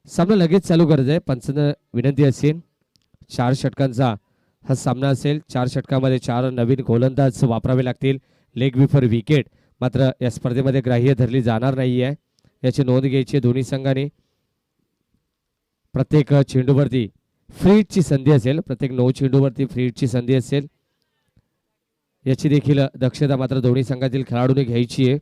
सामना लगेच चालू करायचा आहे. पंचांना विनंती असेल 4 षटकांचा हा सामना असेल. 4 षटकामध्ये 4 नवीन गोलंदाज वापरावे लागतील. लेग बिफोर विकेट मात्र या स्पर्धेमध्ये ग्राह्य धरली जाणार नाहीये, याची नोंद घ्यायची दोन्ही संघांनी. प्रत्येक चेंडूवरती फ्री हिटची संधी असेल. प्रत्येक 9 चेंडूवरती फ्री हिटची संधी असेल, याची देखील दक्षता मात्र दोन्ही संघातील खेळाडूंनी घ्यायची आहे.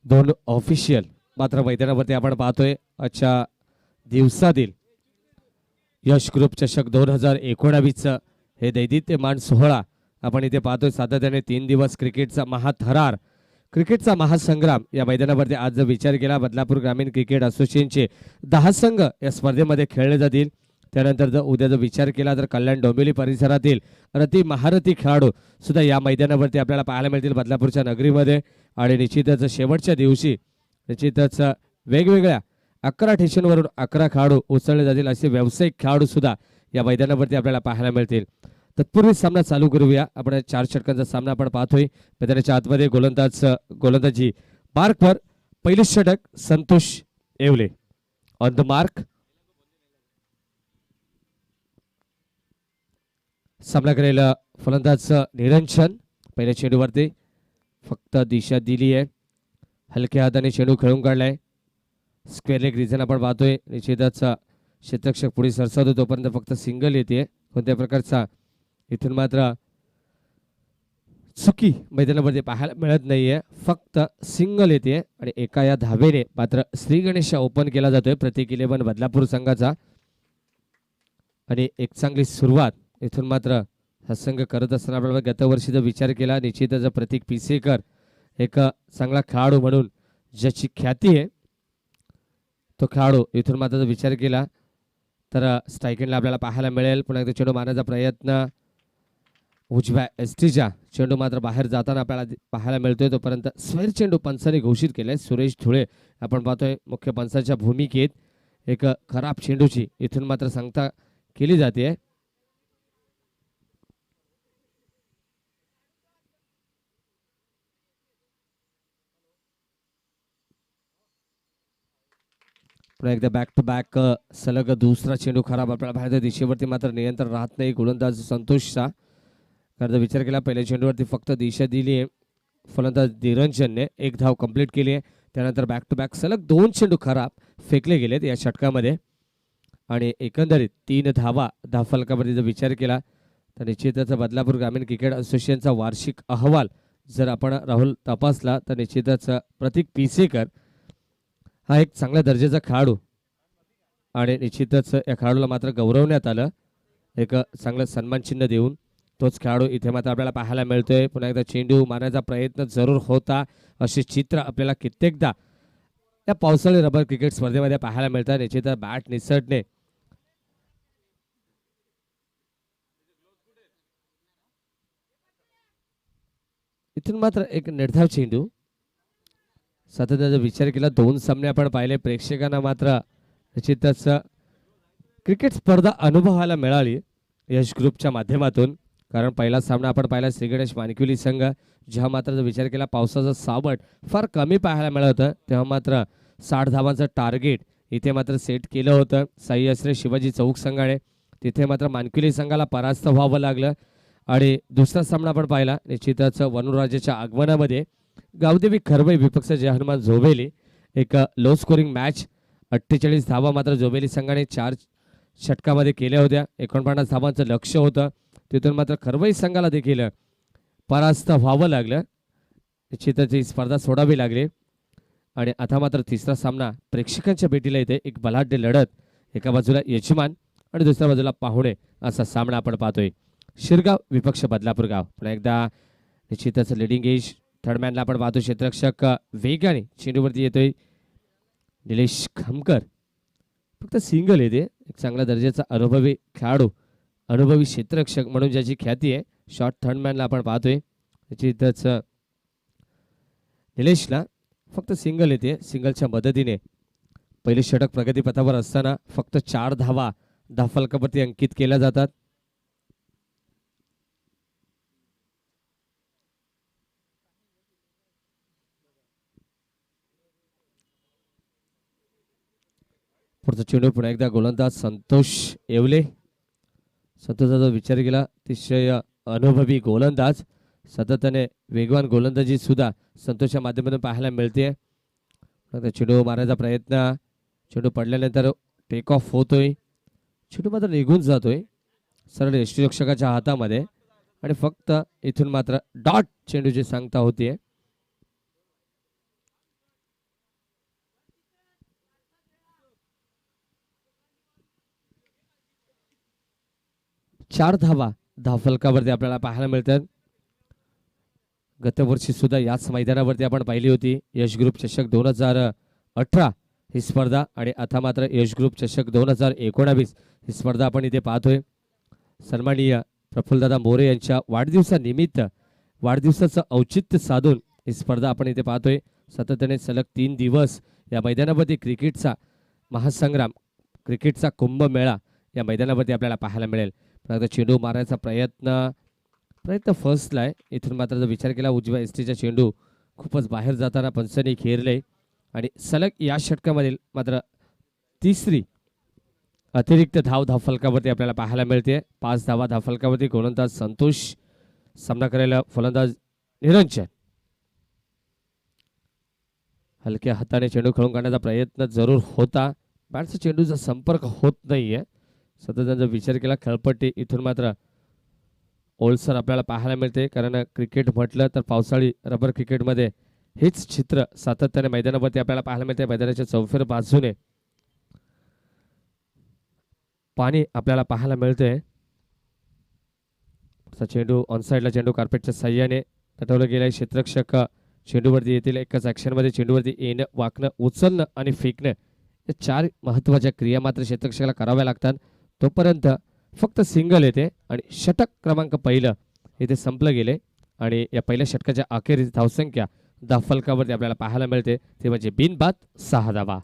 दोन ऑफिशियल मात्र मैदानावरती आपण पाहतोय. आजच्या दिवसातील यश ग्रुप चषक 2019 हे दैदिप्यमान सोहळा आपण इथे पाहतोय. सातत्याने 3 दिवस क्रिकेटचा महाथरार, क्रिकेटचा महासंग्राम या मैदानावरती आज जर विचार केला, बदलापूर ग्रामीण क्रिकेट असोसिएशनचे 10 संघ या स्पर्धेमध्ये खेळले जातील. त्यानंतर जर उद्या जर विचार केला तर कल्याण डोंबिवली परिसरातील अति महारथी खेळाडू सुद्धा या मैदानावरती आपल्याला पाहायला मिळतील बदलापूरच्या नगरीमध्ये. आणि निश्चितच शेवटच्या दिवशी निश्चितच वेगवेगळ्या 11 स्टेशनवरून 11 खेळाडू उचलले जातील, असे व्यावसायिक खेळाडू सुद्धा या मैदानावरती आपल्याला पाहायला मिळतील. तत्पूर्वी सामना चालू करूया. आपण 4 षटकांचा सामना आपण पाहतोय. मैदानाच्या आतमध्ये गोलंदाजी मार्कवर. पहिले षटक Santosh Yewale on the mark. सामना करेल फलंदाज निरंजन. पहिल्या चेंडूवरती फक्त दिशा दिली आहे, हलक्या हाताने चेंडू खेळून काढलाय. स्क्वेअर लेग रिझन आपण पाहतोय. निश्चितच क्षेत्ररक्षक पुढे सरसावतो तोपर्यंत फक्त सिंगल येते. कोणत्या प्रकारचा इथून मात्र चुकी मैदानावरती पाहायला मिळत नाहीये, फक्त सिंगल येते. आणि एका या धावेने मात्र श्री गणेश ओपन केला जातोय प्रत्येक 11 बदलापूर संघाचा. आणि एक चांगली सुरुवात इथून मात्र हा संघ करत असताना आपल्याला गतवर्षी जर विचार केला, निश्चितच प्रतीक पिसेकर एक चांगला खेळाडू म्हणून ज्याची ख्याती आहे, तो खेळाडू इथून मात्र जर विचार केला तर स्ट्रायकिंगला आपल्याला पाहायला मिळेल. पुन्हा एकदा चेंडू मारण्याचा प्रयत्न, उजव्या एसटीच्या चेंडू मात्र बाहेर जाताना आपल्याला पाहायला मिळतोय. तोपर्यंत स्वेर चेंडू पंचांनी घोषित केलाय. सुरेश धुळे आपण पाहतोय मुख्य पंचांच्या भूमिकेत. एक खराब चेंडूची इथून मात्र सांगता केली जाते. पुन्हा एकदा बॅक टू बॅक सलग दुसरा चेंडू खराब आपल्याला बाहेर दिशेवरती मात्र नियंत्रण राहत नाही गोलंदाज संतोषचा. कारण विचार केला पहिल्या चेंडूवरती फक्त दिशा दिली आहे फलंदाज निरंजनने. एक धाव कंप्लीट केली आहे. त्यानंतर बॅक टू बॅक सलग 2 चेंडू खराब फेकले गेलेत या षटकामध्ये. आणि एकंदरीत 3 धावा धावफलकावरती जर विचार केला तर निश्चितच बदलापूर ग्रामीण क्रिकेट असोसिएशनचा वार्षिक अहवाल जर आपण राहुल तपासला तर निश्चितच प्रतीक पिसेकर हा एक चांगल्या दर्जाचा खेळाडू. आणि निश्चितच या खेळाडूला मात्र गौरवण्यात आलं एक चांगलं सन्मान चिन्ह देऊन. तोच खेळाडू इथे मात्र आपल्याला पाहायला मिळतोय. पुन्हा एकदा चेंडू मारण्याचा प्रयत्न जरूर होता, असे चित्र आपल्याला कित्येकदा या पावसाळी रबर क्रिकेट स्पर्धेमध्ये पाहायला मिळतात. निश्चितच बॅट निसटणे इथून मात्र एक निर्धाव चेंडू. सातत्याचा विचार केला 2 सामने आपण पाहिले. प्रेक्षकांना मात्र निश्चितच क्रिकेट स्पर्धा अनुभवायला मिळाली यश ग्रुपच्या माध्यमातून. कारण पहिला सामना आपण पाहिला श्री गणेश मानकिवली संघ, जेव्हा मात्र जर विचार केला पावसाचं सावट फार कमी पाहायला मिळत होतं, तेव्हा मात्र 60 धावांचं टार्गेट इथे मात्र सेट केलं होतं साई आश्रय शिवाजी चौक संघाने. तिथे मात्र मानकिवली संघाला परास्त व्हावं लागलं. आणि दुसरा सामना आपण पाहिला निश्चितच वनुराजाच्या आगमनामध्ये गावदेवी खरवई विपक्ष जय हनुमान झोबेली. एक लो स्कोरिंग मॅच. 48 धावा मात्र झोबेली संघाने 4 षटकामध्ये केल्या होत्या. 49 धावांचं लक्ष होतं. तिथून मात्र खरवई संघाला देखील परास्त व्हावं लागलं. निश्चितच ही स्पर्धा सोडावी लागली. आणि आता मात्र तिसरा सामना प्रेक्षकांच्या भेटीला येते. एक बलाढ्य लढत, एका बाजूला यजमान आणि दुसऱ्या बाजूला पाहुणे असा सामना आपण पाहतोय. शिरगाव विपक्ष बदलापूर गाव. पुन्हा एकदा निश्चितच लिडिंग एज थर्डमॅनला आपण पाहतो. क्षेत्ररक्षक वेगाने चेंडूवरती येतोय निलेश खामकर. फक्त सिंगल येते. एक चांगल्या दर्जाचा अनुभवी खेळाडू, अनुभवी क्षेत्ररक्षक म्हणून ज्याची ख्याती आहे. शॉर्ट थर्डमॅनला आपण पाहतोय. निश्चितच निलेशला फक्त सिंगल येते. सिंगलच्या मदतीने पहिले षटक प्रगतीपथावर असताना फक्त 4 धावा धावफलकावरती अंकित केल्या जातात. पुढचा चेंडू पुन्हा एकदा गोलंदाज संतोष येवले. संतोषाचा विचार केला अतिशय अनुभवी गोलंदाज, सातत्याने वेगवान गोलंदाजी सुद्धा संतोषच्या माध्यमातून पाहायला मिळते. चेंडू मारायचा प्रयत्न, चेंडू पडल्यानंतर टेक ऑफ होतोय, चेंडू मात्र निघून जातोय सरळ यष्टीरक्षकाच्या हातामध्ये आणि फक्त इथून मात्र डॉट चेंडूची सांगता होतीये. चार धावा धावफलकावरती आपल्याला पाहायला मिळतात. गतवर्षी सुद्धा याच मैदानावरती आपण पाहिली होती यश ग्रुप चषक 2018 ही स्पर्धा आणि आता मात्र यश ग्रुप चषक 2019 ही स्पर्धा आपण इथे पाहतोय. सन्माननीय प्रफुल्लदादा मोरे यांच्या वाढदिवसानिमित्त वाढदिवसाचं औचित्य साधून ही स्पर्धा आपण इथे पाहतोय. सातत्याने सलग 3 दिवस या मैदानावरती क्रिकेटचा महासंग्राम, क्रिकेटचा कुंभमेळा या मैदानावरती आपल्याला पाहायला मिळेल. चेंडू मारायचा प्रयत्न फर्स्टला आहे. इथून मात्र जर विचार केला उजव्या एसटीचा चेंडू खूपच बाहेर जाताना पंचांनी खेळले आणि सलग या षटकामधील मात्र तिसरी अतिरिक्त धावफलकावरती आपल्याला पाहायला मिळते. 5 धावा धावफलकावरती गोलंदाज संतोष, सामना करायला फलंदाज निरंजन. हलक्या हाताने चेंडू खेळून काढण्याचा प्रयत्न जरूर होता, बॅटचा चेंडूचा संपर्क होत नाहीये. सतत विचार केला खेळपट्टी, इथून मात्र ओलसर आपल्याला पाहायला मिळते. कारण क्रिकेट म्हटलं तर पावसाळी रबर क्रिकेटमध्ये हेच चित्र सातत्याने मैदानावरती आपल्याला पाहायला मिळते. मैदानाच्या चौफेर बाजूने पाणी आपल्याला पाहायला मिळते. चेंडू ऑनसाइडला, चेंडू कार्पेटच्या साह्याने तटवलं गेलाय. क्षेत्ररक्षक चेंडूवरती येतील. एकाच ॲक्शनमध्ये चेंडूवरती येणं, वाकणं, उचलणं आणि फेकणं या 4 महत्त्वाच्या क्रिया मात्र क्षेत्ररक्षकाला कराव्या लागतात. तोपर्यंत फक्त सिंगल येते आणि षटक क्रमांक पहिलं इथे संपलं गेले आणि या पहिल्या षटकाच्या अखेरीस धावसंख्या धावफलकावरती आपल्याला पाहायला मिळते ते म्हणजे बिनबाद 6 धावा.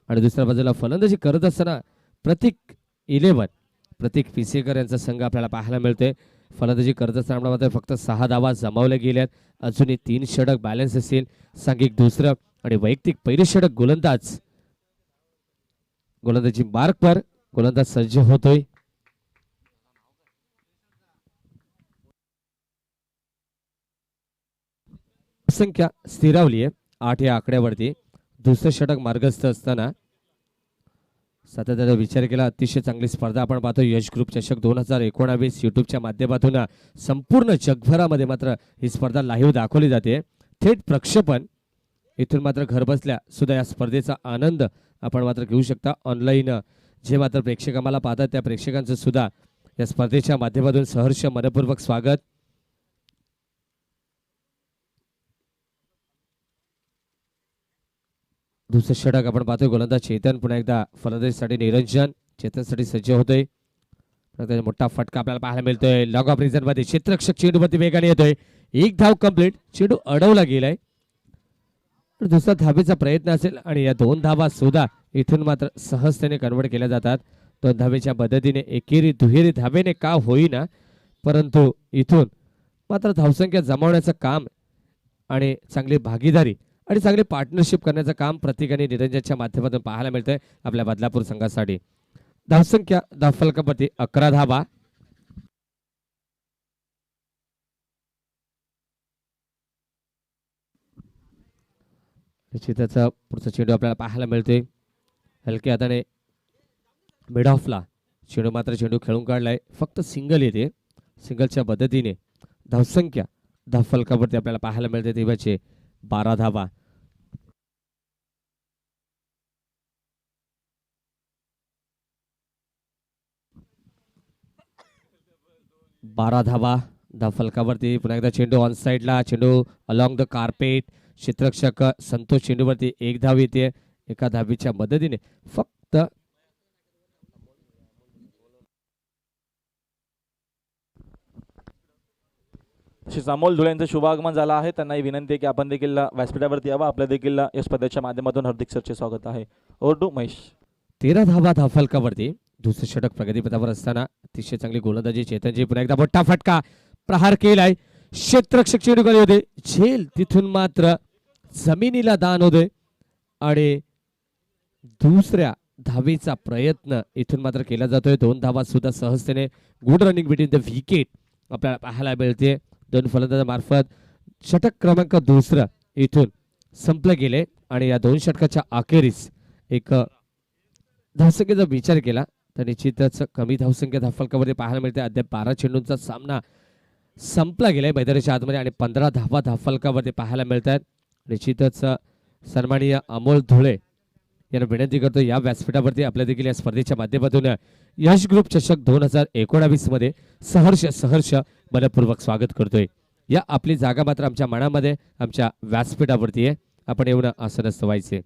आणि दुसऱ्या बाजूला फलंदाजी करत असताना प्रतीक पिसेकर यांचा संघ आपल्याला पाहायला मिळतोय. फलंदाजी करत असताना मात्र फक्त 6 धावा जमावल्या गेल्यात. अजूनही 3 षटक बॅलन्स असेल. सांघिक दुसरं आणि वैयक्तिक पहिले षटक गोलंदाजी मार्कवर गोलंदाज सज्ज होतोय. संख्या स्थिरावली आहे 8 या आकड्यावरती. दुसरं षटक मार्गस्थ असताना सातत्याचा विचार केला अतिशय चांगली स्पर्धा आपण पाहतो. यश ग्रुप चषक 2019 युट्यूबच्या माध्यमातून संपूर्ण जगभरामध्ये मात्र ही स्पर्धा लाईव्ह दाखवली जाते. थेट प्रक्षेपण इथून मात्र घर बसल्या सुद्धा या स्पर्धेचा आनंद आपण मात्र घेऊ शकता. ऑनलाईन जे मात्र प्रेक्षक आम्हाला पाहतात त्या प्रेक्षकांचं सुद्धा या स्पर्धेच्या माध्यमातून सहर्ष मनपूर्वक स्वागत. दुसरं षटक आपण पाहतोय. गोलंदाज चेतन, पुन्हा एकदा फलंदाजीसाठी निरंजन. चेतनसाठी सज्ज होतोय. मोठा फटका आपल्याला पाहायला मिळतोय. लॉग ऑफ रिझन मध्ये क्षेत्ररक्षक चेंडूवरती वेगाने येतोय. 1 धाव कंप्लीट. चेंडू अडवला गेलाय. दुसरा धावेचा प्रयत्न असेल आणि या 2 धावा सुद्धा इथून मात्र सहजतेने कन्वर्ट केल्या जातात. 2 धावेच्या मदतीने एकेरी दुहेरी धावेने का होईना, परंतु इथून मात्र धावसंख्या जमावण्याचं काम आणि चांगली भागीदारी आणि चांगली पार्टनरशिप करण्याचं काम प्रतीक आणि निरंजनच्या माध्यमातून पाहायला मिळतंय आपल्या बदलापूर संघासाठी. धावसंख्या धावफलकावरती 11 धावा. निश्चितच पुढचा चेंडू आपल्याला पाहायला मिळतोय. हलक्या हाताने मिड ऑफला चेंडू मात्र चेंडू खेळून काढलाय. फक्त सिंगल येते. सिंगलच्या मदतीने धावसंख्या धावफलकावरती आपल्याला पाहायला मिळते तेव्हाचे 12 धावा. 12 धावा धावफलकावरती. पुन्हा एकदा चेंडू ऑन साइडला, चेंडू अलॉंग द कार्पेट. क्षेत्ररक्षक संतोष चेंडूवरती 1 धाव येते. एका धावीच्या मदतीने फक्त तसेच अमोल धुळे यांचं शुभागमन झालं आहे. त्यांनाही विनंती आहे की आपण देखील व्यासपीठावरती यावं. आपल्या देखील या स्पर्धेच्या माध्यमातून हार्दिक सरचे स्वागत आहे. Over to Mahesh. 13 धावा धावफलकावरती. दुसरं षटक प्रगतीपथावर असताना अतिशय चांगली गोलंदाजी चेतनजी. पुन्हा एकदा मोठा फटका प्रहार केलाय. क्षेत्ररक्षक चेंडू खाली होते. झेल तिथून मात्र जमिनीला दान होते आणि दुसऱ्या धावेचा प्रयत्न इथून मात्र केला जातोय. 2 धावा सुद्धा सहजतेने. Good running between the wicket आपल्याला पाहायला मिळते. 2 फलंदाजामार्फत षटक क्रमांक दुसरं इथून संपलं गेले आणि या 2 षटकाच्या अखेरीस एक धावसंख्येचा विचार केला तर निश्चितच कमी धावसंख्या धावफलकामध्ये पाहायला मिळते. अद्याप 12 चेंडूंचा सामना संपला गेलाय मैदानाच्या आतमध्ये आणि 15 धावा धावफलकावरती पाहायला मिळतात. निश्चितच सन्माननीय अमोल धुळे यांना विनंती करतो या व्यासपीठावरती आपल्या देखील या स्पर्धेच्या माध्यमातून यश ग्रुप चषक 2019 मध्ये सहर्ष मनपूर्वक स्वागत करतोय. या आपली जागा मात्र आमच्या मनामध्ये आमच्या व्यासपीठावरती आहे. आपण येऊन आसनस्थ व्हायचे.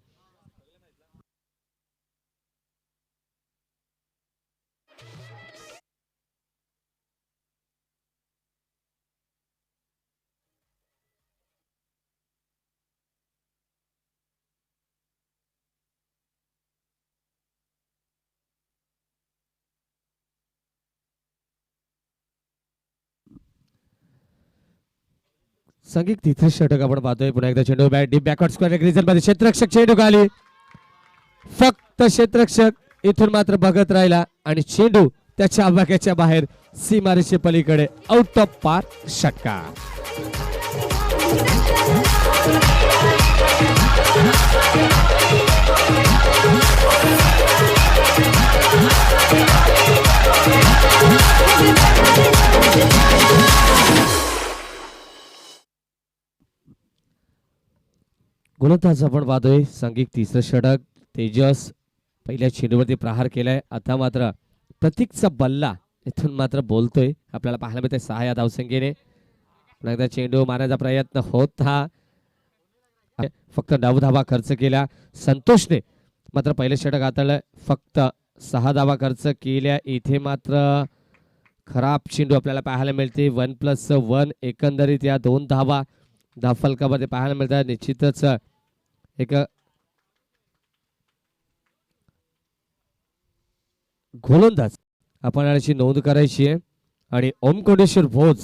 संगीत तिथे षटक आपण पाहतोय. पुन्हा एकदा चेंडू बॅट डीप बॅकवर्ड स्क्वेअर ग्रीजन मध्ये क्षेत्ररक्षक चेंडू खाली. फक्त क्षेत्ररक्षक इथून मात्र बघत राहिला आणि चेंडू त्याच्या आवाक्याच्या बाहेर सीमारेषे पलीकडे. आउट ऑफ पार षटका. गोलंदाज आपण पाहतोय. संगीत तिसरं षटक. तेजस पहिल्या चेंडूवरती प्रहार केलाय. आता मात्र प्रतीकचा बल्ला इथून मात्र बोलतोय आपल्याला पाहायला मिळतंय 6 या धावसंख्येने. पुन्हा एकदा चेंडू मारण्याचा प्रयत्न होता. फक्त 9 धावा खर्च केल्या. संतोषने मात्र पहिलं षटक हाताळलं. फक्त 6 धावा खर्च केल्या. इथे मात्र खराब चेंडू आपल्याला पाहायला मिळते. 1+1 एकंदरीत या 2 धावा धावफलकामध्ये पाहायला मिळतात. निश्चितच एक गोलंदाज आपण याची नोंद करायची आहे आणि ओम कोंडेश्वर भोज.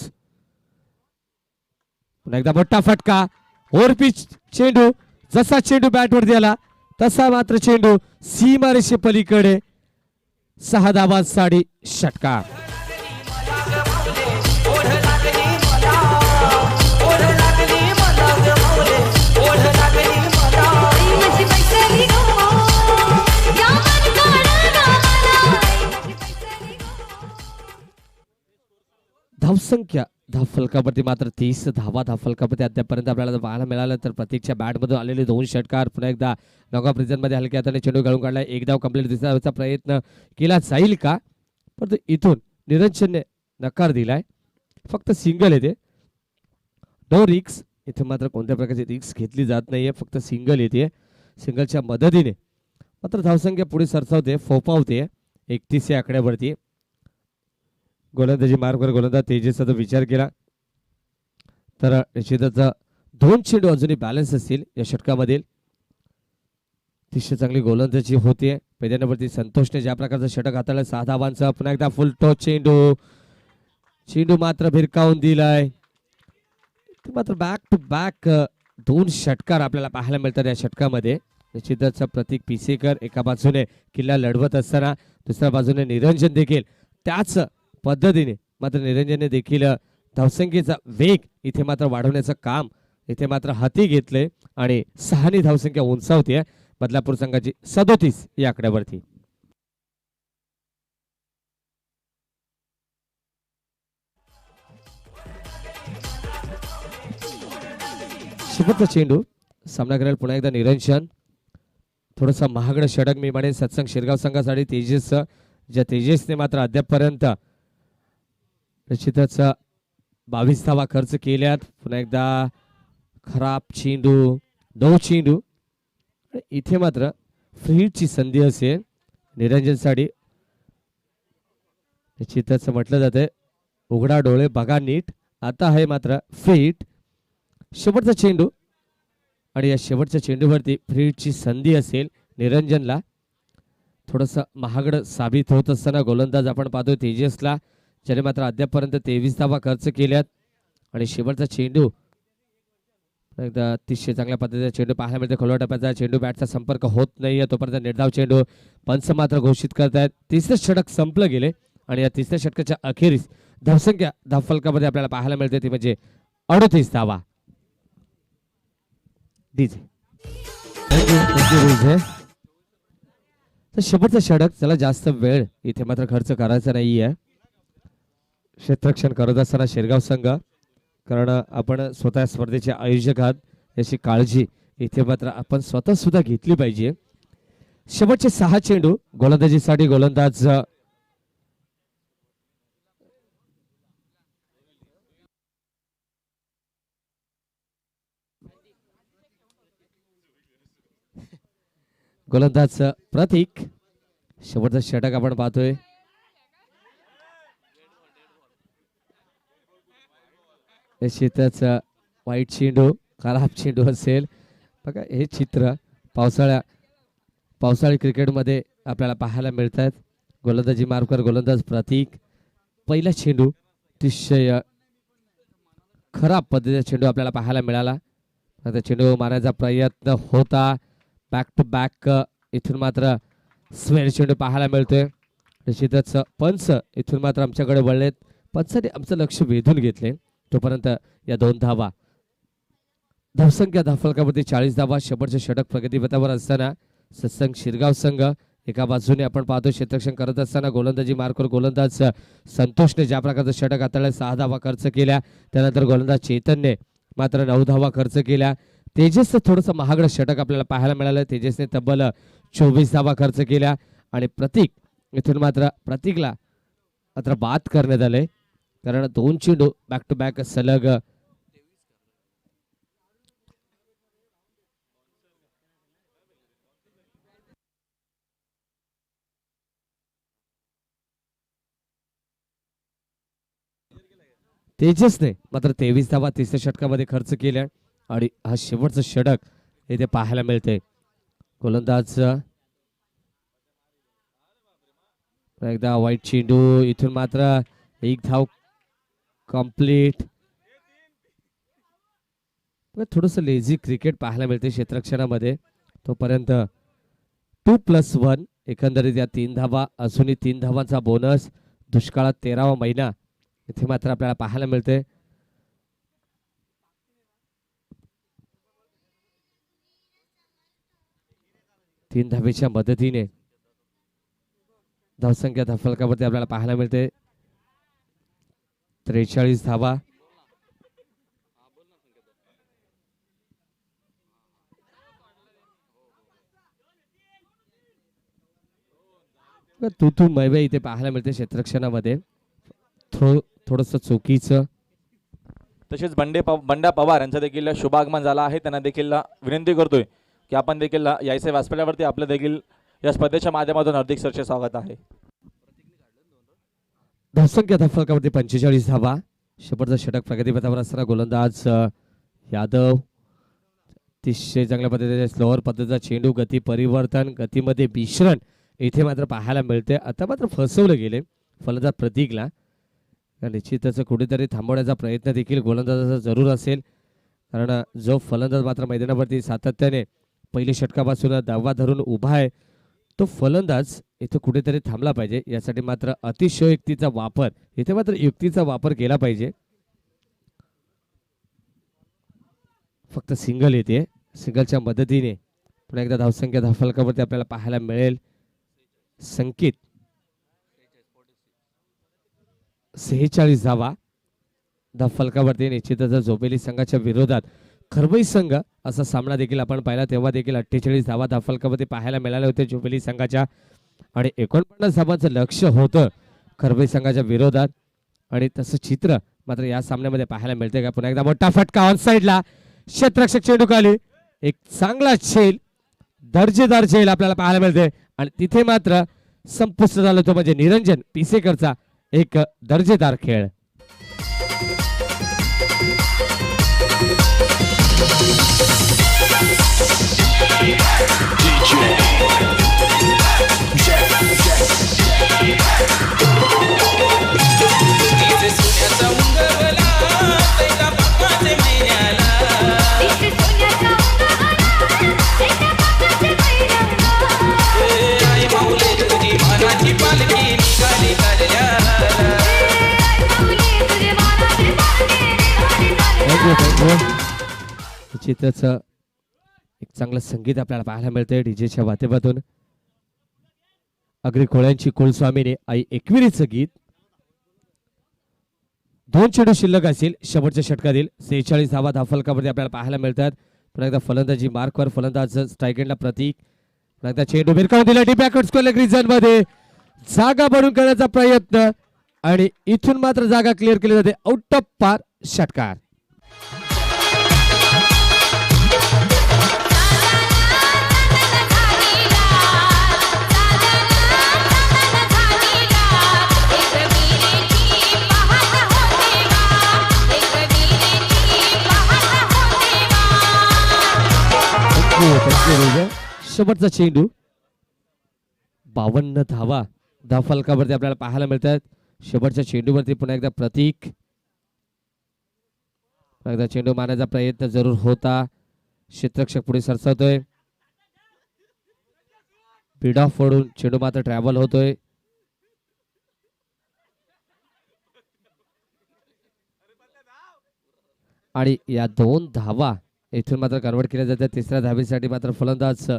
पुन्हा एकदा मोठा फटका. ओव्हर पिच चेंडू. जसा चेंडू बॅटवरती आला तसा मात्र चेंडू सीमारेषे पलीकडे. 6 धावांसाठी षटकार. धावसंख्या धावफलकावरती मात्र 30 धावा धावफलकावरती अद्यापर्यंत आपल्याला पाहायला मिळालं. तर प्रतीकच्या बॅटमधून आलेले 2 षटकार. पुन्हा एकदा नॉकआउट मध्ये हलक्या हाताने चेंडू गाळून काढला. एक धाव कंप्लीट. दुसऱ्या धावेचा प्रयत्न केला जाईल का, परंतु इथून निरंजनने नकार दिलाय. फक्त सिंगल येते. नो रिक्स. इथे मात्र कोणत्या प्रकारची रिक्स घेतली जात नाहीये. फक्त सिंगल येते. सिंगलच्या मदतीने मात्र धावसंख्या पुढे सरसावते, फोपावते 31 या आकड्यावरती. गोलंदाजी मार्गवर गोलंदाज तेजसचा जर विचार केला तर निश्चितच 2 चेंडू अजूनही बॅलन्स असतील या षटकामधील. अतिशय चांगली गोलंदाजी होते. मैदानावरती संतोषने ज्या प्रकारचं षटक हाताळलं 6 धावांचं. पुन्हा एकदा फुल टॉस चेंडू. चेंडू मात्र भिरकावून दिलाय. मात्र बॅक टू बॅक 2 षटकार आपल्याला पाहायला मिळतात या षटकामध्ये. निश्चितच प्रतीक पिसेकर एका बाजूने किल्ला लढवत असताना दुसऱ्या बाजूने निरंजन देखील त्याच पद्धतीने मात्र निरंजनने देखील धावसंख्येचा वेग इथे मात्र वाढवण्याचं काम इथे मात्र हाती घेतले आणि 6 धावसंख्या उंचावते बदलापूर संघाची 37 या आकड्यावरती. शेवटचा चेंडू. सामना करायला पुन्हा एकदा निरंजन. थोडंसं महागडं षटक मी म्हणेन सत्संग शिरगाव संघासाठी तेजस. ज्या तेजसने मात्र अद्यापपर्यंत निश्चितच 22 धावा खर्च केल्यात. पुन्हा एकदा खराब चेंडू. 9 चेंडू. इथे मात्र फ्रीची संधी असेल निरंजनसाठी. निश्चितच म्हटलं जाते उघडा डोळे बघा नीट आता आहे मात्र फिट. शेवटचा चेंडू आणि या शेवटच्या चेंडूवरती फिटची संधी असेल निरंजनला. थोडंसं महागडं साबित होत असताना गोलंदाज आपण पाहतोय तेजसला, ज्याने मात्र अद्यापपर्यंत 23 धावा खर्च केल्यात. आणि शेवटचा चेंडू एकदा अतिशय चांगल्या पद्धतीचा चेंडू पाहायला मिळते. खोलवा टप्प्याचा चेंडू बॅटचा संपर्क होत नाहीये तोपर्यंत निर्धाव चेंडू पंच मात्र घोषित करतायत. तिसरं षटक संपलं गेले आणि या तिसऱ्या षटकाच्या अखेरीस धावसंख्या धावफलकामध्ये आपल्याला पाहायला मिळते ती म्हणजे 38 धावा. डीजे तर शेवटचं षटक त्याला जास्त वेळ इथे मात्र खर्च करायचा नाहीये. क्षेत्ररक्षण करत असताना शेरगाव संघ, कारण आपण स्वतः स्पर्धेचे आयोजक आहात याची काळजी इथे मात्र आपण स्वतः सुद्धा घेतली पाहिजे. शेवटचे 6 चेंडू गोलंदाजीसाठी गोलंदाज प्रतीक. शेवटचा षटक आपण पाहतोय. निश्चितच वाईट चेंडू, खराब चेंडू असेल. बघा हे चित्र पावसाळी क्रिकेटमध्ये आपल्याला पाहायला मिळतात. गोलंदाजी मार्कर गोलंदाज प्रतीक. पहिला चेंडू अतिशय खराब पद्धतीचा चेंडू आपल्याला पाहायला मिळाला. आता चेंडू मारण्याचा प्रयत्न होता. बॅक टू बॅक इथून मात्र स्वेर चेंडू पाहायला मिळतोय. निश्चितच पंच इथून मात्र आमच्याकडे वळलेत. पंचाने आमचं लक्ष वेधून घेतले. तोपर्यंत या 2 धावा. धावसंख्या धावफलकामध्ये 40 धावा. शेवटचे षटक प्रगतीपथावर असताना सत्संग शिरगाव संघ एका बाजूने आपण पाहतो क्षेत्ररक्षण करत असताना गोलंदाजी मार्कर गोलंदाज संतोषने ज्या प्रकारचं षटक हाताळलं 6 धावा खर्च केल्या. त्यानंतर गोलंदाज चेतनने मात्र 9 धावा खर्च केल्या. तेजसचं थोडंसं महागडं षटक आपल्याला पाहायला मिळालं. तेजसने तब्बल 24 धावा खर्च केल्या. आणि प्रतीक इथून मात्र प्रतीकला मात्र बाद करण्यात आले, कारण 2 चेंडू बॅक टू बॅक सलग तेजसने मात्र 23 धावा तिसऱ्या षटकामध्ये खर्च केल्या. आणि हा शेवटचं षटक इथे पाहायला मिळते. गोलंदाज एकदा वाईट चेंडू, इथून मात्र 1 धाव कंप्लीट. थोडस लेझी क्रिकेट पाहायला मिळते क्षेत्ररक्षणामध्ये. तोपर्यंत 2+1 एकंदरीत या 3 धावा अजूनही 3 धावांचा बोनस. दुष्काळात 13वा महिना इथे मात्र आपल्याला पाहायला मिळते. तीन धावेच्या मदतीने धावसंख्या धावफलकावरती आपल्याला पाहायला मिळते 43 धावा. तू मैवे इथे पाहायला मिळते क्षेत्ररक्षणामध्ये. थोडस चुकीचं. तसेच बंड्या पवार यांचा देखील शुभागमन झाला आहे. त्यांना देखील विनंती करतोय की आपण देखील यायचे व्यासपीठावरती आपलं देखील या स्पर्धेच्या माध्यमातून हार्दिक सरचे स्वागत आहे. धावसंख्या धावफलकावरती 45 धावा. शेवटचा षटक प्रगतीपथावर असताना गोलंदाज यादव अतिशय चांगल्या पद्धतीने स्लोअर पद्धतीचा चेंडू, गती परिवर्तन, गतीमध्ये मिश्रण इथे मात्र पाहायला मिळते. आता मात्र फसवलं गेले फलंदाज प्रतीकला. निश्चितच कुठेतरी थांबवण्याचा प्रयत्न देखील गोलंदाजाचा जरूर असेल, कारण जो फलंदाज मात्र मैदानावरती सातत्याने पहिल्या षटकापासून दावा धरून उभा आहे तो फलंदाज इथे कुठेतरी थांबला पाहिजे. यासाठी मात्र अतिशयोक्तीचा वापर, इथे मात्र युक्तीचा वापर केला पाहिजे. फक्त सिंगल येते. सिंगलच्या मदतीने पुन्हा एकदा धावसंख्या धावफलकावरती आपल्याला पाहायला मिळेल. संकेत 46 धावा धावफलकावरती. निश्चितच झोपेली संघाच्या विरोधात खरबई संघ असा सामना देखील आपण पाहिला, तेव्हा देखील 48 धावा धावफलकावरती पाहायला मिळाले होते झोपेली संघाच्या. आणि 49 धावांचं लक्ष होतं खरबई संघाच्या विरोधात. आणि तसं चित्र मात्र या सामन्यामध्ये पाहायला मिळते का. पुन्हा एकदा मोठा फटका ऑन साइडला, क्षेत्ररक्षक चेंडू खाली, एक चांगला झेल, दर्जेदार झेल आपल्याला पाहायला मिळते. आणि तिथे मात्र संपुष्ट झालं तो म्हणजे निरंजन पिसेकरचा एक दर्जेदार खेळ. चित्राचं एक चांगलं संगीत आपल्याला पाहायला मिळतंय डीजेच्या माध्यमातून. अग्री खोळ्यांची कुलस्वामीने आई एकविरीचं गीत. 2 चेंडू शिल्लक असेल शेवटच्या षटकातील 46 धावा धाफलकामध्ये आपल्याला पाहायला मिळतात. पुन्हा एकदा फलंदाजी मार्कवर फलंदाज स्ट्राईक एंडला प्रतीक. पुन्हा एकदा चेंडू भिरकावून दिला deep backward square leg region मध्ये जागा बनवून करण्याचा प्रयत्न आणि इथून मात्र जागा क्लिअर केली जाते. आउट ऑफ पार षटकार. शेवटचा चेंडू 52 धावा धाफलकावरती आपल्याला पाहायला मिळतात. शेवटच्या चेंडूवरती पुन्हा एकदा प्रतीक. एकदा चेंडू मारण्याचा प्रयत्न जरूर होता. क्षेत्ररक्षक पुढे सरसावतोय. बीड ऑफ फोडून चेंडू मात्र ट्रॅव्हल होतोय. आणि या 2 धावा इथून मात्र कन्वर्ट केल्या जातात. तिसऱ्या धावेसाठी मात्र फलंदाज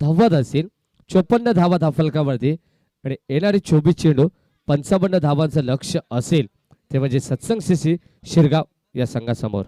धावत असेल. 54 धावा धाफलकावरती आणि येणारी 24 चेंडू 55 धावांचं लक्ष असेल ते म्हणजे सत्संग सीसी शिरगाव या संघासमोर.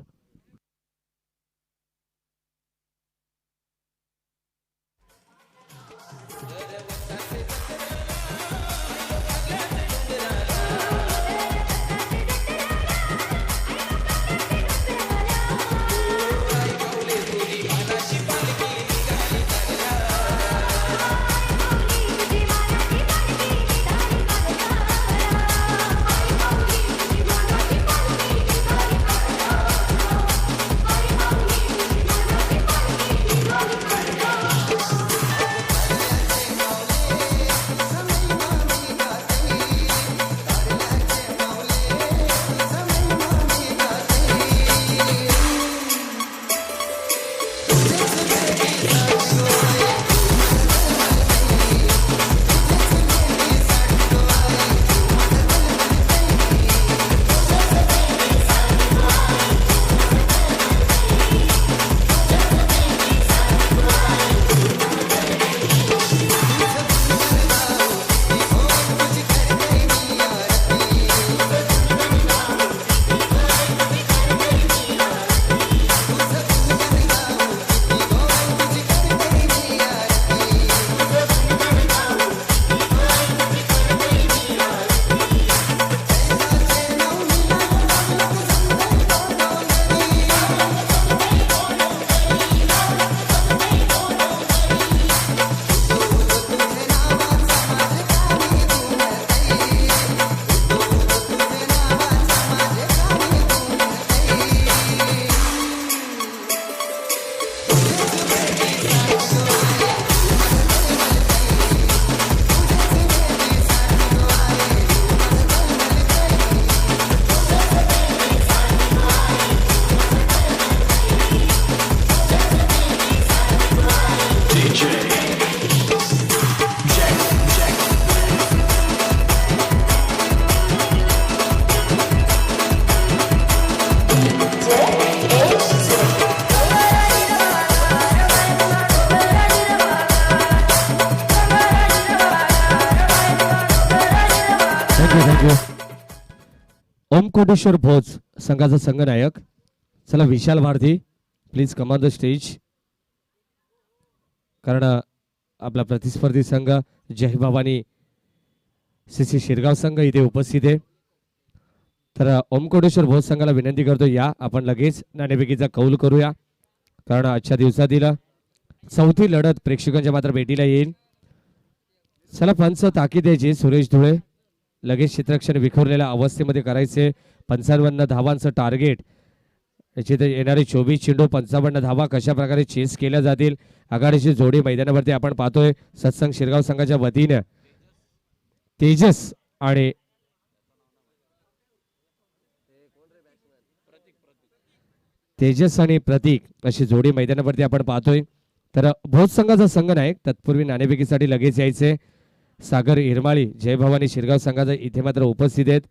ओम कोटेश्वर भोज संघाचा संघनायक. चला Vishal Bharti please come on the stage. कारण आपला प्रतिस्पर्धी संघ जय भवानी सीसी शिरगाव संघ इथे उपस्थित आहे. तर ओम कोटेश्वर भोज संघाला विनंती करतो या आपण लगेच नाणेफेकीचा कौल करूया. कारण आजच्या दिवसातील 4थी लढत प्रेक्षकांच्या मात्र भेटीला येईल. चला पंच ताकीद द्यायची सुरेश धुळे. लगेच क्षेत्ररक्षण विखुरलेल्या अवस्थेमध्ये करायचे. 55 धावांचं टार्गेट निश्चित येणारे 24 चेंडू 55 धावा कशा प्रकारे चेस केल्या जातील आघाडीची जोडी मैदानावरती आपण पाहतोय सत्संग शिरगाव संघाच्या वतीने तेजस आणि प्रतीक अशी जोडी मैदानावरती आपण पाहतोय. तर भोज संघाचा संघ नाही तत्पूर्वी नाणेफेकीसाठी लगेच यायचे सागर इरमाळी जय भवानी शिरगाव संघाचा इथे मात्र उपस्थित आहेत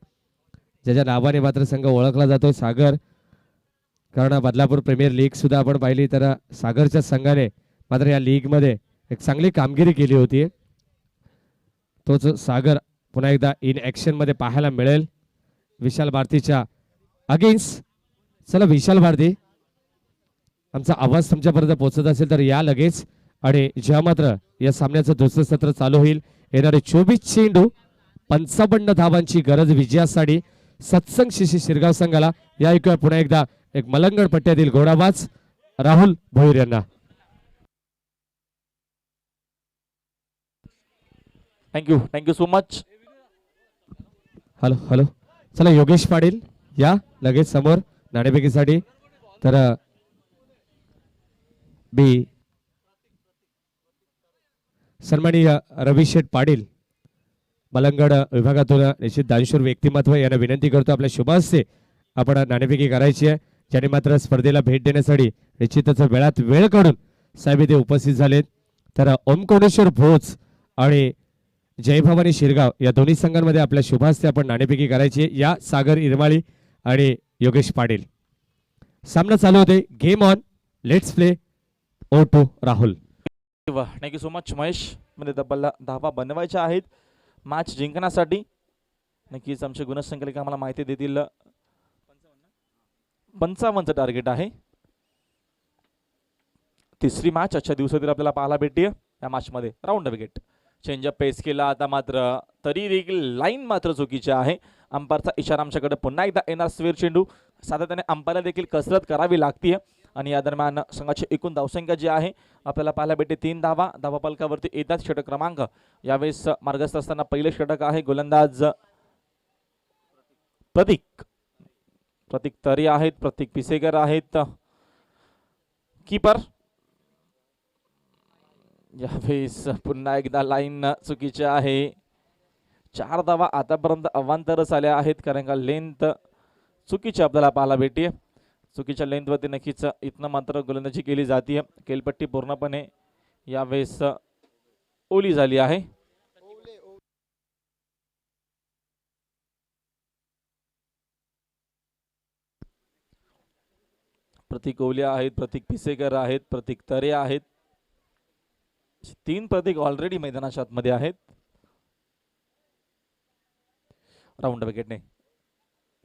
ज्याच्या नावाने मात्र संघ ओळखला जातो सागर. कारण बदलापूर प्रीमियर लीग सुद्धा आपण पाहिली तर सागरच्या संघाने मात्र या लीग मध्ये एक चांगली कामगिरी केली होती. तोच सागर पुन्हा एकदा इन ऍक्शन मध्ये पाहायला मिळेल विशाल भारतीच्या अगेन्स्ट. चला विशाल भारती आमचा आवाज तुमच्यापर्यंत पोहोचत असेल तर या लगेच. आणि जेव्हा मात्र या सामन्याचं दुसरं सत्र चालू होईल येणारे 24 चेंडू 55 धावांची गरज विजयासाठी सत्संग शिशी शिरगाव संघाला. या ऐकूया पुन्हा एकदा एक मलंगड पट्ट्यातील घोडाबाज राहुल भोईर यांना. Thank you so much. Hello hello चला योगेश पाटील या लगेच समोर नाणेफेकीसाठी. तर बी सन्माननीय रवी शेठ पाटील मलंगड विभागातून निश्चित दानशूर व्यक्तिमत्व यांना विनंती करतो आपल्या शुभ हस्ते आपण नाणेफेकी करायची आहे. ज्याने मात्र स्पर्धेला भेट देण्यासाठी निश्चितच वेळात वेळ काढून साहेब इथे उपस्थित झालेत. तर ओमकोणेश्वर भोज आणि जय भवानी शिरगाव या दोन्ही संघांमध्ये आपल्या शुभ हस्ते आपण नाणेफेकी करायची आहे. या सागर इरमाळी आणि योगेश पाटील. सामना चालू होते. Game on let's play. Oh to Rahul. Thank you so much Mahesh. मध्ये तब्बल धावा बनवायच्या आहेत मॅच जिंकण्यासाठी. नक्कीच आमचे गुणसंकलिका आम्हाला माहिती देतील. 55चं टार्गेट आहे. तिसरी मॅच आजच्या दिवसातील आपल्याला पाहायला भेटते या मॅच मध्ये. राऊंड विकेट चेंजअप पेस केला आता मात्र तरी देखील लाईन मात्र चुकीची आहे. अंपायरचा इशारा आमच्याकडे पुन्हा एकदा येणार. स्वेर चेंडू सातत्याने अंपायरला देखील कसरत करावी लागते आणि या दरम्यान संघाची एकूण धावसंख्या जी आहे आपल्याला पाहायला भेटते 3 धावा. धावाफलकावरती येतात षटक क्रमांक. यावेळेस मार्गस्थ असताना पहिले षटक आहे गोलंदाज प्रतीक तरी आहेत. प्रतीक पिसेकर आहेत कीपर. यावेळेस पुन्हा एकदा लाईन चुकीची आहे. 4 धावा आतापर्यंत अवांतरच आल्या आहेत कारण का लेंथ चुकीची आपल्याला पाहायला भेटते. चुकीच्या लेंथवरती नक्कीच इथनं मात्र गोलंदाजी केली जाते. केलपट्टी पूर्णपणे यावेळेस ओली झाली आहे. प्रतीक ओले आहेत. प्रतीक पिसेकर आहेत. प्रतीक तरे आहेत. 3 प्रतीक ऑलरेडी मैदानाच्या आतमध्ये आहेत. राऊंड विकेटने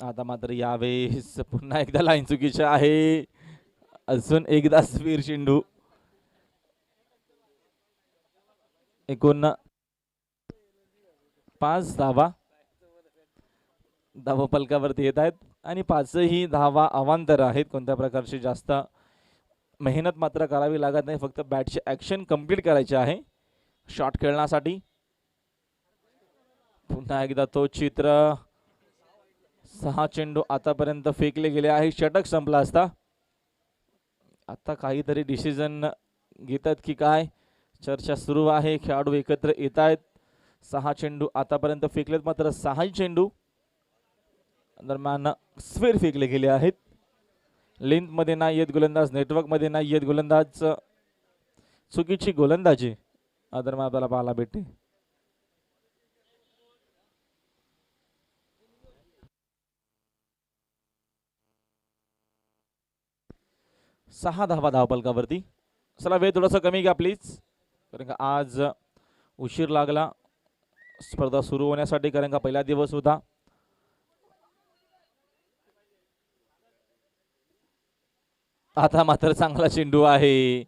आता मात्र यावेळेस पुन्हा एकदा लाईन चुकीची आहे. अजून एकदा स्वीर चेंडू. एकूण 5 धावा धावफलकावरती येत आहेत आणि 5ही धावा अवांतर आहेत. कोणत्या प्रकारची जास्त मेहनत मात्र करावी लागत नाही. फक्त बॅटची ऍक्शन कंप्लीट करायची आहे शॉट खेळण्यासाठी. पुन्हा एकदा तो चित्र. 6 चेंडू आतापर्यंत फेकले गेले आहे. षटक संपला असता. आता काहीतरी डिसिजन घेतात की काय चर्चा सुरू आहे. खेळाडू एकत्र येत आहेत. 6 चेंडू आतापर्यंत फेकलेत मात्र 6 चेंडू दरम्यान स्क्वेअर फेकले गेले आहेत. लेंथ मध्ये नाही येत गोलंदाज. नेटवर्क मध्ये नाही येत गोलंदाज. चुकीची गोलंदाजी दरम्यान आपल्याला पाहायला भेटते. सहा धावा धावपलकावरती. चला वेळ थोडासा कमी घ्या प्लीज कारण का आज उशीर लागला स्पर्धा सुरू होण्यासाठी कारण का पहिला दिवस होता. आता मात्र चांगला चेंडू आहे.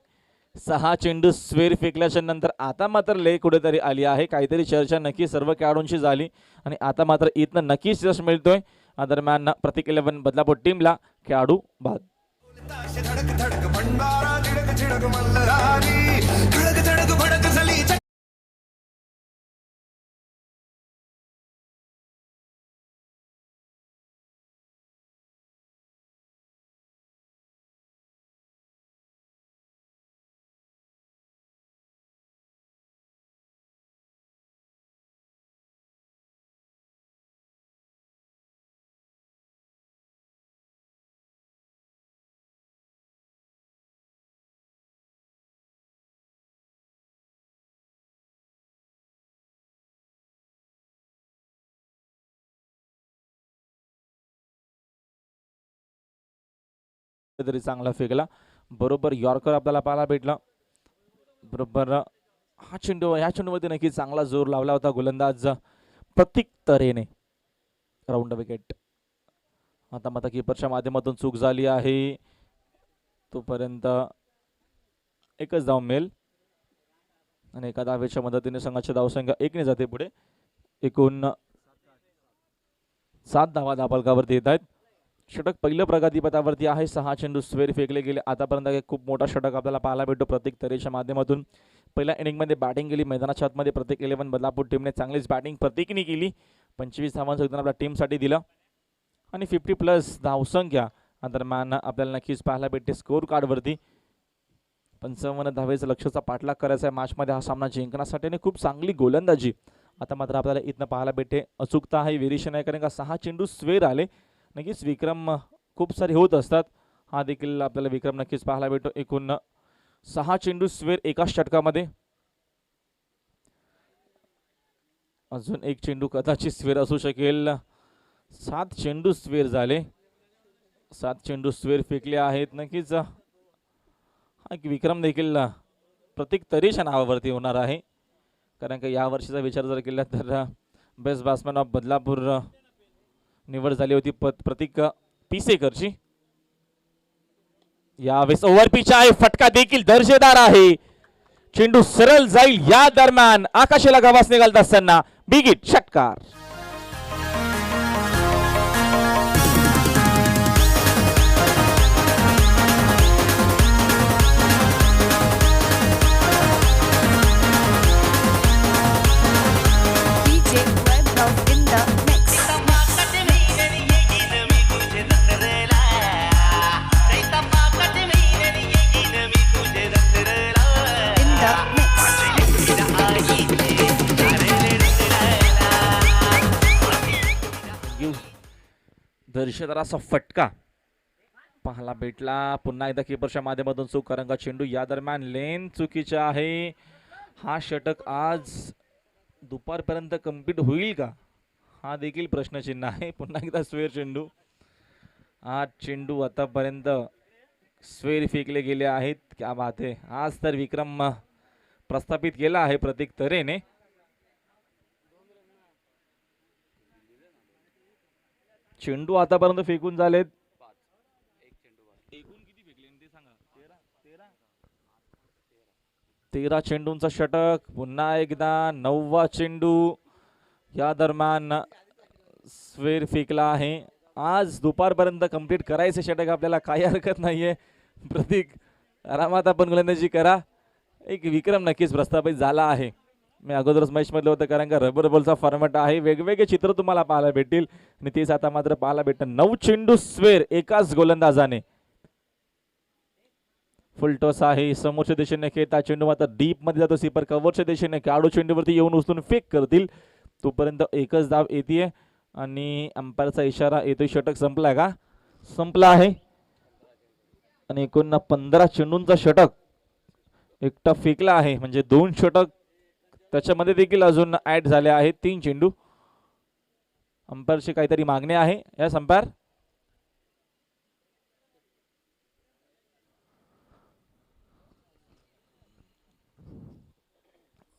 6 चेंडू स्क्वेअर फेकल्याच्या नंतर आता मात्र ले कुठेतरी आली आहे. काहीतरी चर्चा नक्की सर्व खेळाडूंची झाली आणि आता मात्र इथनं नक्कीच यश मिळतोय. दरम्यान प्रतीक 11 बदलापूर टीमला खेळाडू बाद. धडक धडक भंडारा झिडक झिडक मल्हारी धडक धडक भडक झाली. तरी चांगला फेकला, बरोबर यॉर्कर आपल्याला पाहायला भेटला. बरोबर हा चेंडू, ह्या चेंडूमध्ये नक्की चांगला जोर लावला होता गोलंदाज प्रतीक तरेने. Round wicket. आता मात्र कीपरच्या माध्यमातून चूक झाली आहे, तोपर्यंत एकच धाव मिळेल आणि एका धावेच्या मदतीने संघाची धावसंख्या 1 ने जाते पुढे. एकूण 7 धावा धावफलकावरती येत आहेत. षटक पहिलं प्रगतीपथावरती आहे. 6 चेंडू स्क्वेअर फेकले गेले. आतापर्यंत एक खूप मोठा षटक आपल्याला पाहायला भेटतो प्रतीक तरेच्या माध्यमातून. पहिल्या इनिंगमध्ये बॅटिंग केली मैदानाच्या आतमध्ये प्रत्येक 11 बदलापूर टीमने चांगलीच बॅटिंग प्रत्येकीने केली. 25 धावांचं योगदान आपल्या टीमसाठी दिलं आणि 50+ धावसंख्या दरम्यान आपल्याला नक्कीच पाहायला भेटते स्कोअर कार्डवरती. 55 धावेचा लक्ष्याचा पाठलाग करायचा आहे मॅचमध्ये हा सामना जिंकण्यासाठी आणि खूप चांगली गोलंदाजी आता मात्र आपल्याला इथनं पाहायला भेटते. अचूकता आहे, व्हेरिएशन आहे, कारण का 6 चेंडू स्क्वेअर आले. नक्कीच विक्रम खूप सारे होत असतात, हा देखील आपल्याला विक्रम नक्कीच पाहायला भेटतो. एकूण 6 चेंडू स्क्वेअर एकाच षटकामध्ये. अजून एक चेंडू कदाचित स्क्वेअर असू शकेल. 7 चेंडू स्क्वेअर झाले, 7 चेंडू स्क्वेअर फेकले आहेत. नक्कीच हा विक्रम देखील प्रतीक तरेच्या नावावरती होणार आहे, कारण का या वर्षीचा विचार जर केला तर बेस्ट बॅट्समॅन ऑफ बदलापूर निवड झाली होती प्रतीक पिसेकरची. यावेळेस ओव्हर पिच आहे, फटका देखील दर्जेदार आहे. चेंडू सरळ जाईल या दरम्यान आकाशाला गवास निघालत असताना बिग हिट षटकार. दर्शदार असा फटका पाहायला भेटला. पुन्हा एकदा कीपरच्या माध्यमातून चूक, कारण का चेंडू या दरम्यान लेन चुकीचा आहे. हा षटक आज दुपारपर्यंत कंप्लीट होईल का, हा देखील प्रश्नचिन्ह आहे. पुन्हा एकदा स्क्वेअर चेंडू. 8 चेंडू आतापर्यंत स्क्वेअर फेकले गेले आहेत. क्या बात आहे. आज तर विक्रम प्रस्थापित केला आहे प्रतीक तरेने. चेंडू आतापर्यंत फेकून झालेत 13 चेंडूंचा षटक. पुन्हा एकदा 9वा चेंडू या दरम्यान स्क्वेअर फेकला आहे. आज दुपारपर्यंत कंप्लीट करायचे षटक आपल्याला, काही हरकत नाहीये. प्रतीक आरामात आपण गोलंदाजी करा. एक विक्रम नक्कीच प्रस्थापित झाला आहे. मी अगोदरच मॅच मधलं होतं, कारण का रबर बॉलचा फॉर्मॅट आहे. वेगवेगळे चित्र तुम्हाला पाहायला भेटतील आणि तेच आता मात्र पाहायला भेटतं. 9 चेंडू स्क्वेअर एकाच गोलंदाजाने. फुल टॉस आहे, समोरच्या दिशेने खेळता चेंडू मात्र डीप मध्ये जातो. सीपर कव्हरच्या दिशेने खेळाडू चेंडूवरती येऊन उचलून फेक करतील. तोपर्यंत एकच धाव येते आणि अंपायरचा इशारा येतोय. षटक संपला का, संपला आहे. आणि एकूण 15 चेंडूंचा षटक एकटा फेकला आहे, म्हणजे 2 षटक त्याच्यामध्ये देखील अजून ऍड झाले आहेत. 3 चेंडू. अंपायरची काहीतरी मागणी आहे या अंपायर.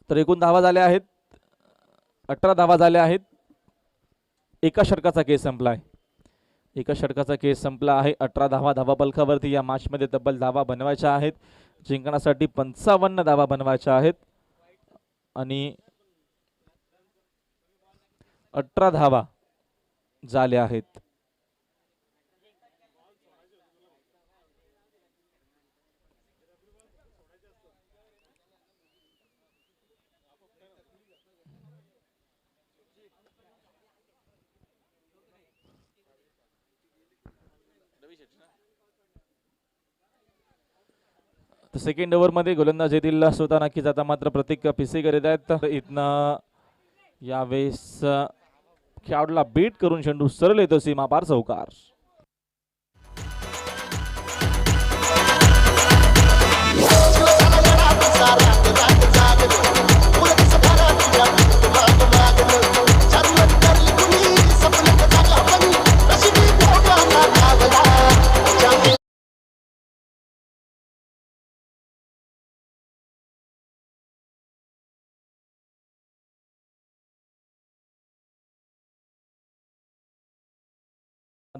तर एकूण धावा झाल्या आहेत 18 धावा झाल्या आहेत. एका षटकाचा केस संपला आहे. एका षटकाचा केस संपला आहे. 18 धावा धावाफलकावरती या मॅच मध्ये तब्बल धावा बनवायच्या आहेत. जिंकण्यासाठी 55 धावा बनवायच्या आहेत आणि 18 धावा झाल्या आहेत. सेकंड ओव्हर मध्ये गोलंदाज येथील स्वतः नक्कीच आता मात्र प्रतीक पिसेकर येत आहेत. इथनं यावेळेस खेळाडूला बीट करून चेंडू सरळ येतो सीमा पार चौकार.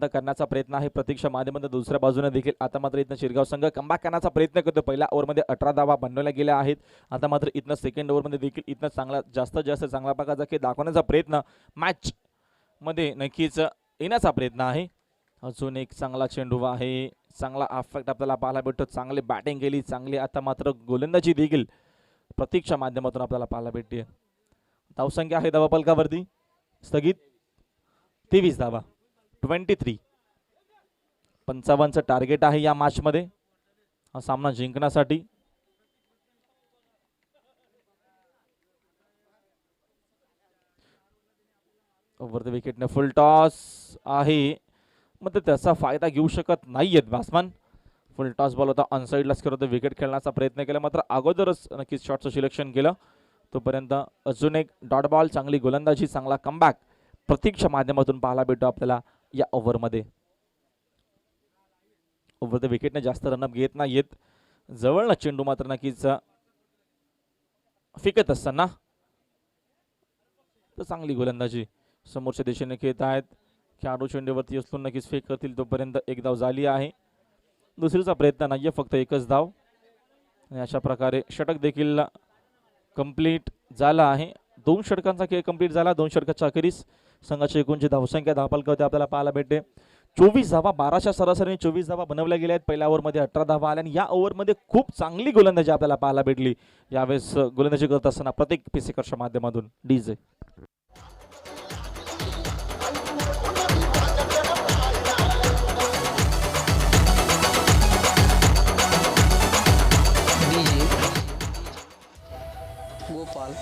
करण्याचा प्रयत्न आहे प्रतीक्षा माध्यमातून. दुसऱ्या बाजूने देखील आता मात्र इथनं शिरगाव संघ कमबॅक करण्याचा प्रयत्न करतो. पहिल्या ओव्हरमध्ये 18 धावा बनवल्या गेल्या आहेत. आता मात्र इथनं सेकंड ओव्हरमध्ये देखील इथनं चांगला जास्तीत जास्त चांगला प्रकारचा खेळ दाखवण्याचा प्रयत्न मॅच मध्ये नक्कीच येण्याचा प्रयत्न आहे. अजून एक चांगला चेंडू आहे, चांगला अफेक्ट आपल्याला पाहायला भेटतो. चांगली बॅटिंग केली, चांगली आता मात्र गोलंदाजी देखील प्रतीक्षा माध्यमातून आपल्याला पाहायला भेटते. धावसंख्या आहे धावफलकावरती स्थगित 23 धावा 23. 55चं टार्गेट आहे या मॅच मध्ये हा सामना जिंकण्यासाठी. ओव्हर द विकेटने फुल टॉस आहे, मग त्याचा फायदा घेऊ शकत नाहीयेत बॅट्समन. फुल टॉस बॉल होता, अनसाईडलाच करत विकेट खेळण्याचा प्रयत्न केला, मात्र अगोदरच नक्कीच शॉटचं सिलेक्शन केलं. तोपर्यंत अजून एक डॉट बॉल, चांगली गोलंदाजी, चांगला कमबॅक प्रतीक्षा माध्यमातून पाहायला भेटतो आपल्याला या ओव्हरमध्ये. ओव्हर द विकेटने जास्त रनअप घेत नाहीयेत. जवळना चेंडू मात्र नक्कीच फेकत असताना तर चांगली गोलंदाजी समोरच्या दिशेने खेळत आहेत. खेळाडू चेंडूवरती असून नक्कीच फेक करतील. तोपर्यंत एक धाव झाली आहे. दुसरीचा प्रयत्न नाहीये, फक्त एकच धाव. आणि अशा प्रकारे षटक देखील कंप्लीट झाला आहे. 2 षटकांचा खेळ कंप्लीट झाला. 2 षटकाच्या अखेरीस संघाची एकूणची धावसंख्या धावफलकावरती आपल्याला पाहायला भेटते 24 धावा. 12च्या सरासरीने 24 धावा बनवल्या गेल्या आहेत. पहिल्या ओव्हरमध्ये 18 धावा आल्या आणि या ओव्हरमध्ये खूप चांगली गोलंदाजी आपल्याला पाहायला भेटली. यावेळेस गोलंदाजी करत असताना प्रत्येक पिसेकरच्या माध्यमातून डीजे. गोपाल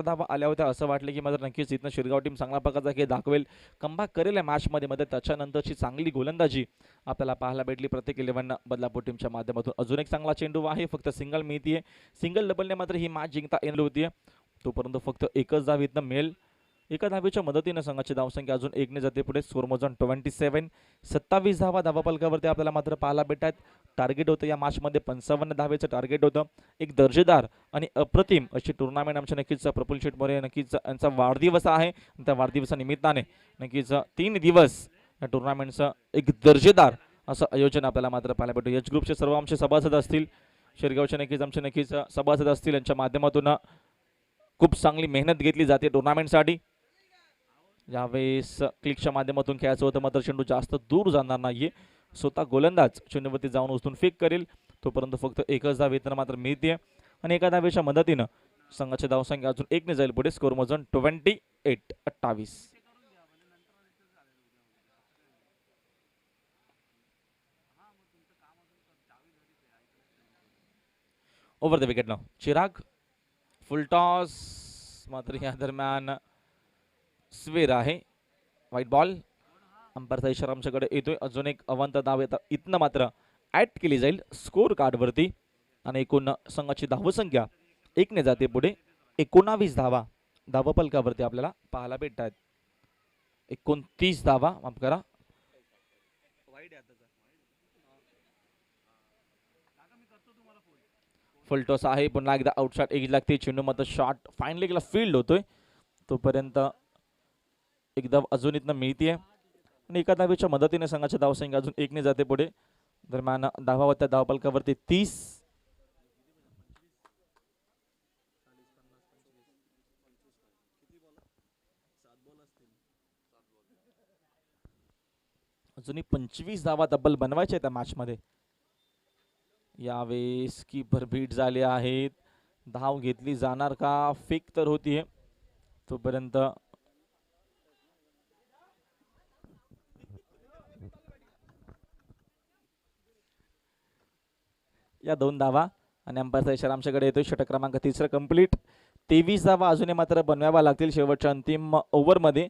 धावा आल्या होत्या. असं वाटलं की मात्र नक्कीच इथनं शिरगाव टीम चांगला प्रकारचा खेळ दाखवेल, कमबॅक करेल या मॅचमध्ये. मध्ये त्याच्यानंतरची चांगली गोलंदाजी आपल्याला पाहायला भेटली प्रत्येक 11 बदलापूर टीमच्या माध्यमातून. अजून एक चांगला चेंडू आहे, फक्त सिंगल मिळतीये. सिंगल डबलने मात्र ही मॅच जिंकता येणार होती. तोपर्यंत फक्त एकच धाव इथनं मिळेल. एका धावेच्या मदतीने संघाची धावसंख्या अजून 1 ने जाते पुढे. स्कोर मोजून 27. 27 धावा धावफलकावरती आपल्याला मात्र पाहायला भेटतात. टार्गेट होतं या मॅचमध्ये 55 धावेचं टार्गेट होतं. एक दर्जेदार आणि अप्रतिम अशी टुर्नामेंट आमच्या नक्कीच प्रफुल्ल शेटमोरे नक्कीच यांचा वाढदिवस आहे. त्या वाढदिवसानिमित्ताने नक्कीच 3 दिवस या टुर्नामेंटचं एक दर्जेदार असं आयोजन आपल्याला मात्र पाहायला भेटतं. एच ग्रुपचे सर्व आमचे सभासद असतील, शिरगावचे नक्कीच सभासद असतील, यांच्या माध्यमातून खूप चांगली मेहनत घेतली जाते टुर्नामेंटसाठी. यावेळेस क्लिकच्या माध्यमातून खेळायचं होतं, मात्र चेंडू जास्त दूर जाणार नाहीये. स्वतः गोलंदाज चेंडूवरती जाऊन उचलून फेक करेल. तोपर्यंत फक्त एकच धाव येताना मात्र मिळते आणि एका धावेच्या मदतीनं संघाची धावसंख्या अजून 1 ने जाईल पुढे. स्कोर मोजून 28. Over the wicket now Chirag. Full toss, मात्र या दरम्यान स्वेर आहे. White ball. अंपायरचा इशारा आमच्याकडे येतोय. अजून एक अवंत धाव येतात. इथनं मात्र ऍड केली जाईल स्कोर कार्डवरती आणि एकूण संघाची धावसंख्या 1 ने जाते पुढे. 19 धावा धावफलकावरती आपल्याला पाहायला भेटतात. 29 धावा, माफ करा. फुल टॉस आहे. पुन्हा एकदा आउटशॉट एज लागते. चेंडू मात्र शॉट फाईन लेगला फील्ड होतोय. तोपर्यंत एक धाव अजून इथनं मिळतीये आणि एका धावेच्या मदतीने संघाच्या धावसंख्या अजून 1 ने जाते पुढे. दरम्यान धावा होत्या धावफलकावरती 30. अजूनही 25 धावा तब्बल बनवायच्या त्या मॅच मध्ये. यावेळेस कीपर बीट झाले आहेत. धाव घेतली जाणार का? फेक तर होतीये. तोपर्यंत या 2 धावा आणि अंपायरचा इशारा आमच्याकडे येतोय. षटक क्रमांक 3 कंप्लीट. 23 धावा अजूनही मात्र बनवाव्या लागतील शेवटच्या अंतिम ओव्हरमध्ये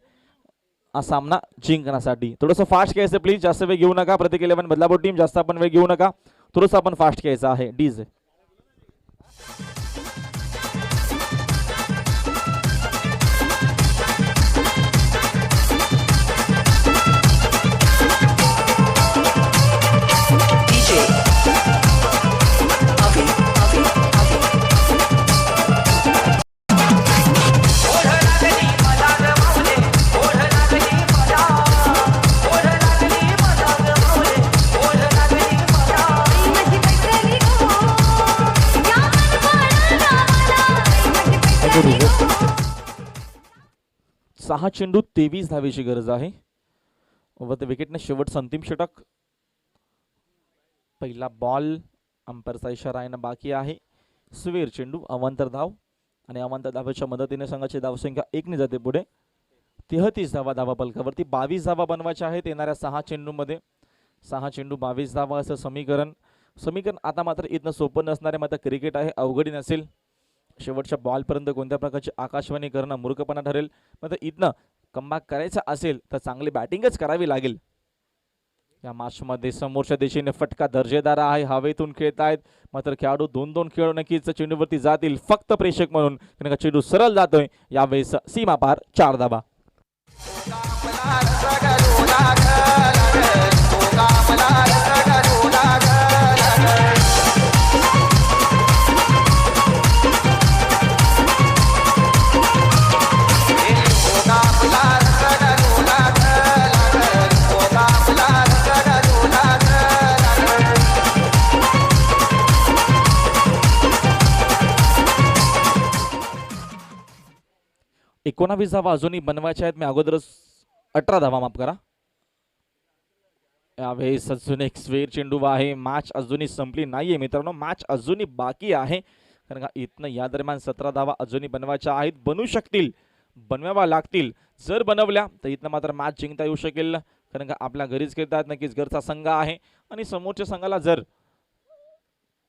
हा सामना जिंकण्यासाठी. थोडंसं फास्ट खेळायचं प्लीज, जास्त वेळ घेऊ नका. प्रत्येक 11 बदलापूर टीम जास्त आपण वेळ घेऊ नका, थोडंसं आपण फास्ट खेळायचं आहे. डीजे DJ Avi सहा चेंडू 23 धावेची गरज आहे व त्या विकेटने शेवटचं अंतिम षटक. पहिला बॉल अंपायरचा इशारा येणं बाकी आहे. स्वेर चेंडू अवांतर धाव आणि अवांतर धावेच्या मदतीने संघाची धावसंख्या 1 ने जाते पुढे. 33 धावा धावा फलकावरती 22 धावा बनवायच्या आहेत येणाऱ्या 6 चेंडूमध्ये. 6 चेंडू 22 धावा असं समीकरण आता मात्र इथनं सोपं नसणारे मात्र क्रिकेट आहे, अवघडी नसेल. शेवटच्या बॉलपर्यंत कोणत्या प्रकारची आकाशवाणी करणं मूर्खपणा ठरेल. मात्र इथनं कमबॅक करायचं असेल तर चांगली बॅटिंगच करावी लागेल. या मॅचमध्ये समोरच्या दिशेने फटका दर्जेदार आहे, हवेतून खेळतायत मात्र खेळाडू 2-2 खेळ नक्कीच चेंडूवरती जातील फक्त प्रेक्षक म्हणून, कारण चेंडू सरळ जातोय. यावेळेस सीमा पार 4 धावा. एकोणावीस धावा अजूनही बनवायच्या आहेत. मी अगोदरच 18 धावा माफ करा. यावेळेस अजून एक स्वेर चेंडू आहे. मॅच अजूनही संपली नाहीये मित्रांनो, मॅच अजूनही बाकी आहे. कारण का इथनं या दरम्यान 17 धावा अजूनही बनवायच्या आहेत. बनू शकतील, बनवाव्या लागतील. जर बनवल्या तर इथनं मात्र मॅच जिंकता येऊ शकेल. कारण का आपल्या घरीच खेळतात, नक्कीच घरचा संघ आहे आणि समोरच्या संघाला जर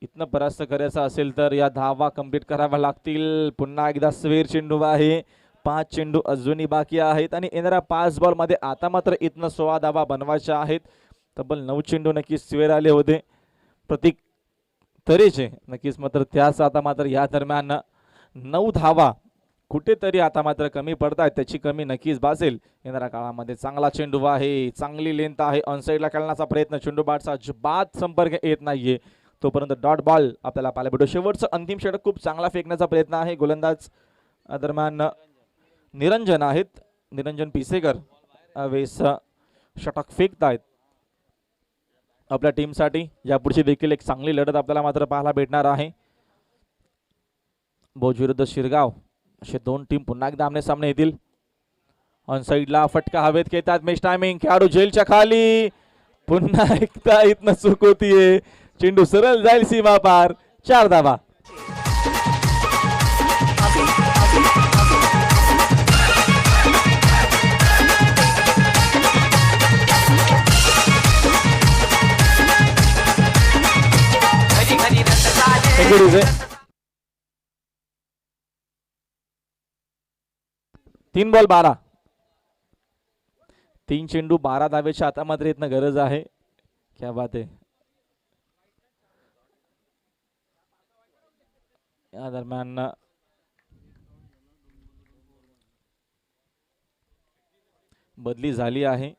इथनं परास्त करायचं असेल तर या धावा कंप्लीट कराव्या लागतील. पुन्हा एकदा स्वेर चेंडू आहे. 5 चेंडू अजूनही बाकी आहेत आणि येणाऱ्या 5 बॉलमध्ये आता मात्र इथनं 16 धावा बनवायच्या आहेत. तब्बल 9 चेंडू नक्कीच स्वेर आले होते प्रतीक तरेचे, नक्कीच मात्र त्याच आता मात्र या दरम्यान 9 धावा कुठेतरी आता मात्र कमी पडतायत. त्याची कमी नक्कीच भासेल येणाऱ्या काळामध्ये. चांगला चेंडू आहे, चांगली लेंथ आहे. ऑनसाईडला खेळण्याचा प्रयत्न, चेंडू बॅटचा अजिबात संपर्क येत नाहीये. तोपर्यंत डॉट बॉल आपल्याला पाहायला भेटतो. शेवटचं अंतिम षटक खूप चांगला फेकण्याचा प्रयत्न आहे. गोलंदाज दरम्यान निरंजन आहेत, निरंजन पिसेकर वेस षटक फेकतायत आपल्या टीमसाठी. यापुढची देखील एक चांगली लढत आपल्याला मात्र पाहायला भेटणार आहे. भोज विरुद्ध शिरगाव असे 2 टीम पुन्हा एकदा आमने सामने येतील. ऑन साइडला फटका हवेत खेळतात. मिस टायमिंग, खेळाडू जेलच्या खाली. पुन्हा एकदा इथनं चूक होतीये. चेंडू सरळ जाईल सीमा पार. 4 धावा. तीन बॉल 12. 3 चेंडू 12 धावेच्या आता मात्र इथनं गरज आहे. क्या बात आहे. या दरम्यान बदली झाली आहे.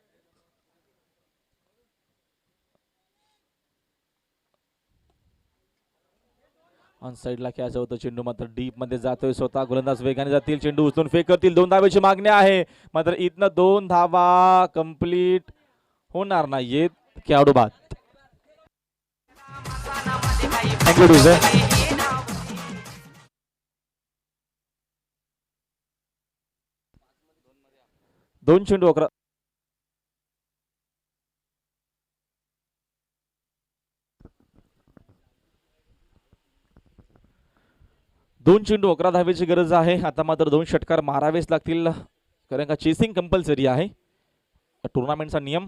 ऑन साइडला खेळायचं होतं. चेंडू मात्र डीप मध्ये जातोय. स्वतः गोलंदाज वेगाने जातील, चेंडू उचलून फेक करतील. 2 धावेची मागणी आहे मात्र इथनं 2 धावा कंप्लीट होणार नाहीयेत. खेळाडू बाद. थँक्यू. 2 चेंडू 11. दोन चेंडू 11 धावेची गरज आहे. आता मात्र 2 षटकार मारावेच लागतील कारण का चेसिंग कंपल्सरी आहे. टुर्नामेंटचा नियम.